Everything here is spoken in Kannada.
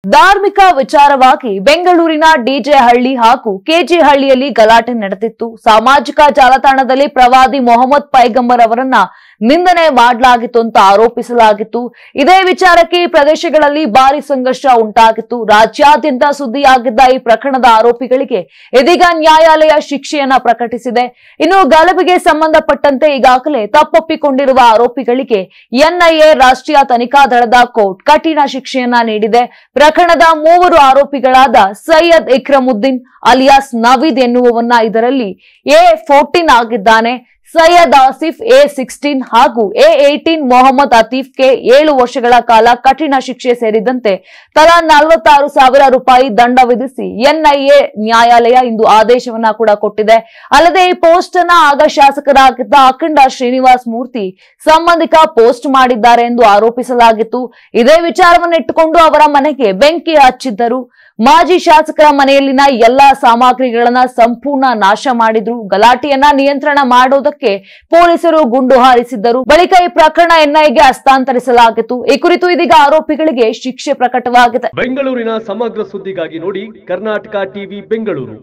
ಧಾರ್ಮಿಕ ವಿಚಾರವಾಗಿ ಬೆಂಗಳೂರಿನ ಡಿಜೆ ಹಳ್ಳಿ ಹಾಗೂ ಕೆಜೆ ಹಳ್ಳಿಯಲ್ಲಿ ಗಲಾಟೆ ನಡೆದಿತ್ತು. ಸಾಮಾಜಿಕ ಜಾಲತಾಣದಲ್ಲಿ ಪ್ರವಾದಿ ಮೊಹಮ್ಮದ್ ಪೈಗಂಬರ್ ಅವರನ್ನ ನಿಂದನೆ ಮಾಡಲಾಗಿತ್ತು ಅಂತ ಆರೋಪಿಸಲಾಗಿತ್ತು. ಇದೇ ವಿಚಾರಕ್ಕೆ ಈ ಪ್ರದೇಶಗಳಲ್ಲಿ ಭಾರಿ ಸಂಘರ್ಷ ಉಂಟಾಗಿತ್ತು. ರಾಜ್ಯಾದ್ಯಂತ ಸುದ್ದಿಯಾಗಿದ್ದ ಈ ಪ್ರಕರಣದ ಆರೋಪಿಗಳಿಗೆ ಇದೀಗ ನ್ಯಾಯಾಲಯ ಶಿಕ್ಷೆಯನ್ನ ಪ್ರಕಟಿಸಿದೆ. ಇನ್ನು ಗಲಭೆಗೆ ಸಂಬಂಧಪಟ್ಟಂತೆ ಈಗಾಗಲೇ ತಪ್ಪೊಪ್ಪಿಕೊಂಡಿರುವ ಆರೋಪಿಗಳಿಗೆ ಎನ್ಐಎ ರಾಷ್ಟ್ರೀಯ ತನಿಖಾ ದಳದ ಕೋರ್ಟ್ ಕಠಿಣ ಶಿಕ್ಷೆಯನ್ನ ನೀಡಿದೆ. ಪ್ರಕರಣದ ಮೂವರು ಆರೋಪಿಗಳಾದ ಸೈಯದ್ ಇಕ್ರಮುದ್ದೀನ್ ಅಲಿಯಾಸ್ ನವೀದ್ ಎನ್ನುವವನ್ನ ಇದರಲ್ಲಿ A14 ಆಗಿದ್ದಾನೆ. ಸೈಯದ್ ಆಸಿಫ್ A16 ಹಾಗೂ A18 ಮೊಹಮ್ಮದ್ ಅತೀಫ್ಗೆ 7 ವರ್ಷಗಳ ಕಾಲ ಕಠಿಣ ಶಿಕ್ಷೆ ಸೇರಿದಂತೆ ತಲಾ 46,000 ರೂಪಾಯಿ ದಂಡ ವಿಧಿಸಿ ಎನ್ಐಎ ನ್ಯಾಯಾಲಯ ಇಂದು ಆದೇಶವನ್ನ ಕೂಡ ಕೊಟ್ಟಿದೆ. ಅಲ್ಲದೆ ಈ ಪೋಸ್ಟ್ ಅನ್ನ ಆಗ ಶಾಸಕರಾಗಿದ್ದ ಅಖಂಡ ಶ್ರೀನಿವಾಸ್ ಮೂರ್ತಿ ಸಂಬಂಧಿಕ ಪೋಸ್ಟ್ ಮಾಡಿದ್ದಾರೆ ಎಂದು ಆರೋಪಿಸಲಾಗಿತ್ತು. ಇದೇ ವಿಚಾರವನ್ನು ಇಟ್ಟುಕೊಂಡು ಅವರ ಮನೆಗೆ ಬೆಂಕಿ ಹಚ್ಚಿದ್ದರು. ಮಾಜಿ ಶಾಸಕರ ಮನೆಯಲ್ಲಿನ ಎಲ್ಲಾ ಸಾಮಗ್ರಿಗಳನ್ನ ಸಂಪೂರ್ಣ ನಾಶ ಮಾಡಿದ್ರು. ಗಲಾಟೆಯನ್ನ ನಿಯಂತ್ರಣ ಮಾಡೋದಕ್ಕೆ ಪೊಲೀಸರು ಗುಂಡು ಹಾರಿಸಿದ್ದರು. ಬಳಿಕ ಈ ಪ್ರಕರಣ ಎನ್ಐಎಗೆ ಹಸ್ತಾಂತರಿಸಲಾಗಿತ್ತು. ಈ ಕುರಿತು ಇದೀಗ ಆರೋಪಿಗಳಿಗೆ ಶಿಕ್ಷೆ ಪ್ರಕಟವಾಗಿದೆ. ಬೆಂಗಳೂರಿನ ಸಮಗ್ರ ಸುದ್ದಿಗಾಗಿ ನೋಡಿ ಕರ್ನಾಟಕ ಟಿವಿ ಬೆಂಗಳೂರು.